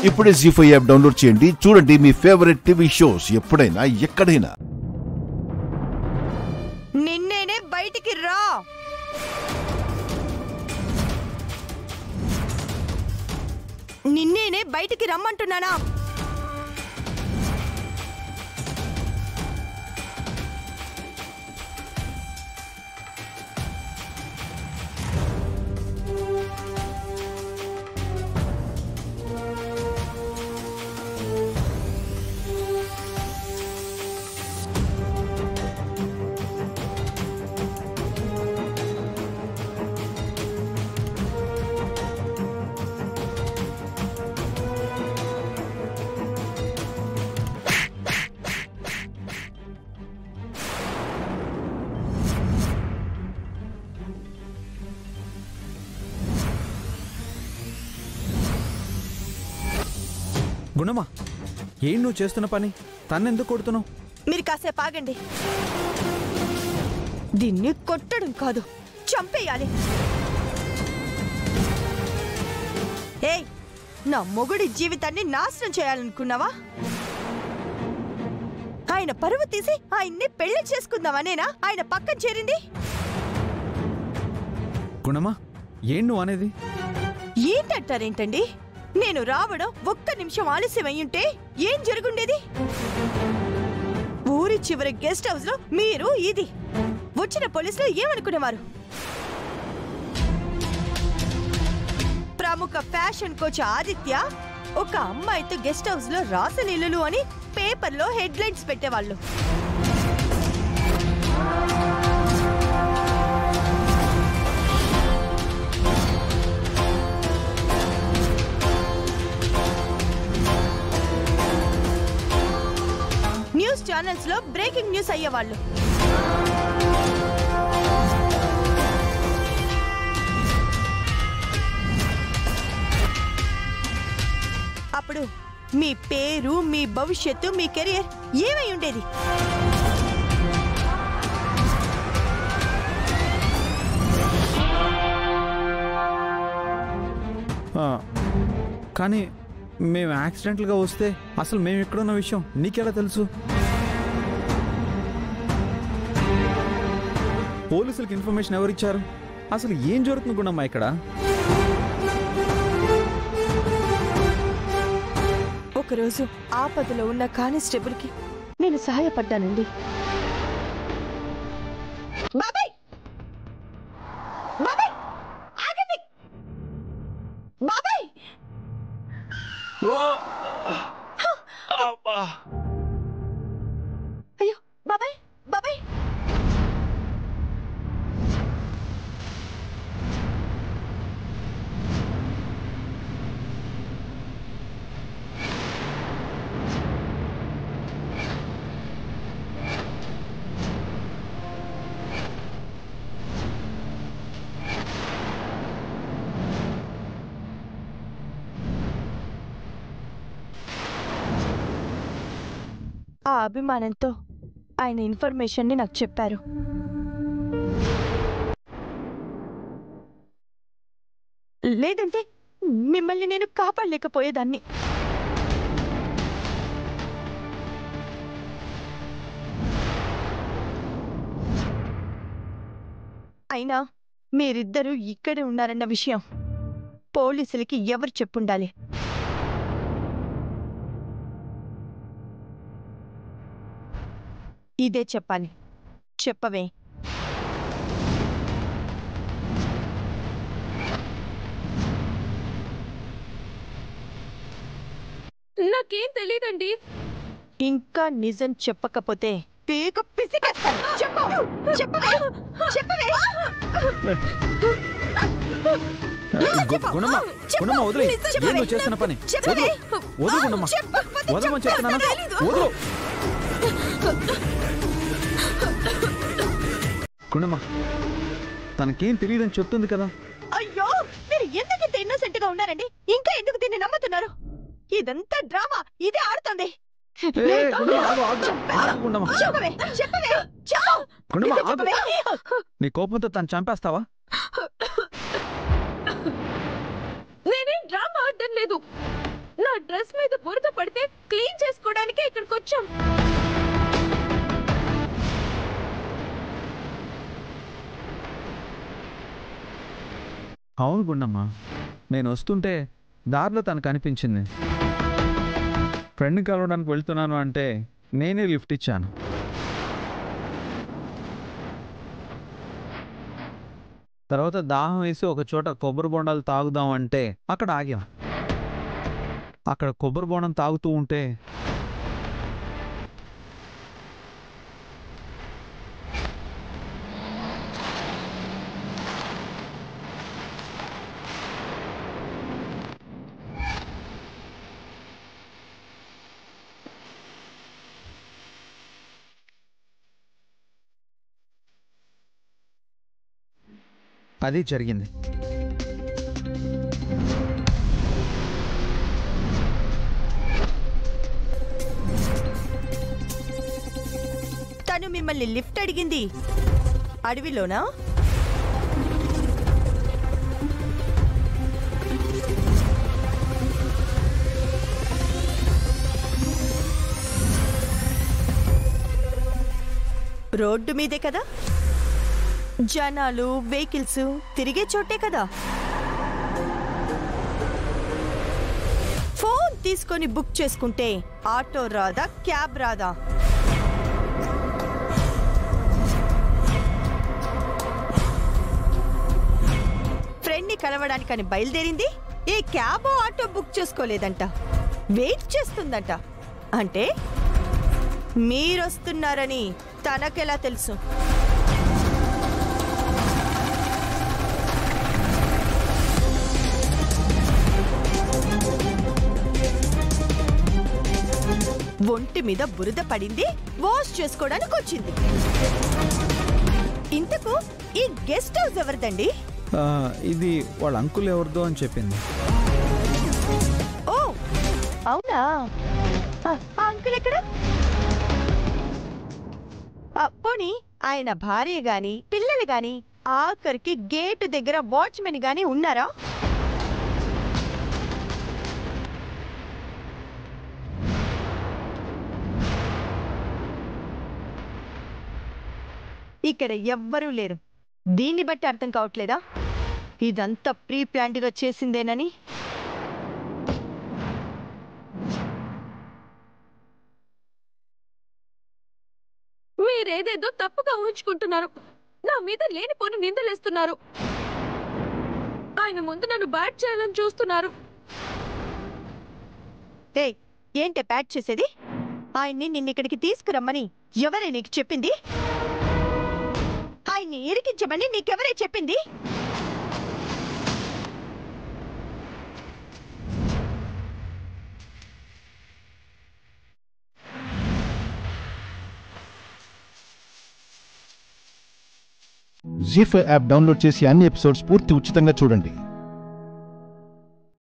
ఇప్పుడే జీ5 app download చేయండి. చూడండి మీ ఫేవరెట్ టీవీ షోస్ ఎప్పుడైనా ఎక్కడైనా. నిన్నేనే బయటికి రా. నిన్నేనే బయటికి రమ్మంటున్నానా? గుణమా, ఏం నువ్వు చేస్తున్న పని? తన్నెందుకు కొడుతున్నావు? మీరు కాసేపు ఆగండి. దీన్ని కొట్టడం కాదు, చంపేయాలి. ఏయ్, నా మొగుడి జీవితాన్ని నాశనం చేయాలనుకున్నావా? ఆయన పరువు తీసి ఆయన్ని పెళ్లి చేసుకుందామనేనా ఆయన పక్కన చేరింది? గుణమా, ఏం నువ్వు అనేది? ఏంటంటారేంటండి? నేను రావడం ఒక్క నిమిషం ఆలస్యం అయ్యుంటే ఏం జరుగుండేది? ఊరి చివరి గెస్ట్ హౌస్ లో మీరు ఇది వచ్చిన పోలీసులు ఏమనుకునేవారు? ప్రముఖ ఫ్యాషన్ కోచ్ ఆదిత్య ఒక అమ్మాయితో గెస్ట్ హౌస్ లో రాసలీలలు అని పేపర్లో హెడ్లైన్స్ పెట్టేవాళ్ళు. న్యూస్ ఛానల్స్ లో బ్రేకింగ్ న్యూస్ అయ్యేవాళ్ళు. అప్పుడు మీ పేరు, మీ భవిష్యత్తు, మీ కెరియర్ ఏమై ఉండేది? కానీ మేము యాక్సిడెంట్గా వస్తే అసలు మేము ఎక్కడున్న విషయం నీకెలా తెలుసు? పోలీసులకు ఇన్ఫర్మేషన్ ఎవరిచ్చారు? అసలు ఏం జరుగుతుంది గుణమ్మా ఇక్కడ? ఒకరోజు ఆపదలో ఉన్న కానిస్టేబుల్ కి నేను సహాయపడ్డానండి. బాబాయ్, బాబాయ్, ఆగండి. బాబాయ్, అయ్యో బాబాయ్, బాబాయ్. ఆ అభిమానంతో ఆయన ఇన్ఫర్మేషన్ని నాకు చెప్పారు. లేదంటే మిమ్మల్ని నేను కాపాడలేకపోయేదాన్ని. అయినా మీరిద్దరూ ఇక్కడే ఉన్నారన్న విషయం పోలీసులకి ఎవరు చెప్పుండాలి? ఇదే చెప్పాలి. చెప్పవే. నాకేం తెలీదండి. ఇంకా నిజం చెప్పకపోతే పేక పిసికేస్తాను. చెప్పు, చెప్పవే, చెప్పవే. గుణమ్మా, గుణమ్మా వదిలే. ఏం నువ్వు చేస్తున్న పని? వదులు, వదులు గుణమ్మా, వదలమని చెప్తున్నానా? వదులు గుణమ్మా, తనకేం తెలియదని చెప్తుంది కదా. అయ్యో, మీరు ఎందుకు ఇంత ఇన్నోసెంట్ గా ఉన్నారండి? ఇంకా ఎందుకు దీన్ని నమ్ముతున్నారు? ఇదంతా డ్రామా, ఇదే ఆడుతుంది. నీ కోపంతో తను చంపేస్తావా? నేనేం డ్రామా ఆడడం లేదు. నా డ్రెస్ మీద బురద పడితే క్లీన్ చేసుకోవడానికి ఇక్కడికి వచ్చాం. అవును గుండమ్మ, నేను వస్తుంటే దారిలో తనకు అనిపించింది. ఫ్రెండ్ని కలవడానికి వెళ్తున్నాను అంటే నేనే లిఫ్ట్ ఇచ్చాను. తర్వాత దాహం వేసి ఒక చోట కొబ్బరి బొండాలు తాగుదాం అంటే అక్కడ ఆగాం. అక్కడ కొబ్బరి బొండం తాగుతూ ఉంటే అది జరిగింది. తను మిమ్మల్ని లిఫ్ట్ అడిగింది అడవిలోనా? రోడ్డు మీదే కదా, జనాలు వెహికల్స్ తిరిగే చోటే కదా. ఫోన్ తీసుకొని బుక్ చేసుకుంటే ఆటో రాదా, క్యాబ్ రాదా? ఫ్రెండ్ని కలవడానికని బయలుదేరింది, ఏ క్యాబ్ ఆటో బుక్ చేసుకోలేదంట, వెయిట్ చేస్తుందంట. అంటే మీరొస్తున్నారని తనకెలా తెలుసు? ఒంటి మీద బురద పడింది, వాష్ చేసుకోవడానికి వచ్చింది. ఇంతకు ఈ గెస్ట్ హౌస్ ఎవరిదండి? ఇది వాళ్ళ అంకుల్ ఎవరిదో అని చెప్పింది. ఓ అవునా? అంకుల్ ఎక్కడ? పోనీ ఆయన భార్య గాని పిల్లలు గాని ఆఖరికి గేటు దగ్గర వాచ్మెన్ గాని ఉన్నారా? ఇక్కడ ఎవ్వరూ లేరు. దీన్ని బట్టి అర్థం కావట్లేదా ఇదంతా ప్రీ ప్లాన్డ్ గా చేసిందేనని? మీరేదేదో తప్పుగా ఊహించుకుంటున్నారు. నా మీద లేనిపోని నిందలేస్తున్నారు. ఆయన ముందు నన్ను బ్యాట్ చేయాలని చూస్తున్నారు. ఏంటే బ్యాట్ చేసేది? ఆయన్ని నిన్నిక్కడికి తీసుకురమ్మని ఎవరే నీకు చెప్పింది? ఆయన్ని ఇరికించమని నీకెవరే చెప్పింది? జీ5 యాప్ డౌన్లోడ్ చేసి అన్ని ఎపిసోడ్స్ పూర్తి ఉచితంగా చూడండి.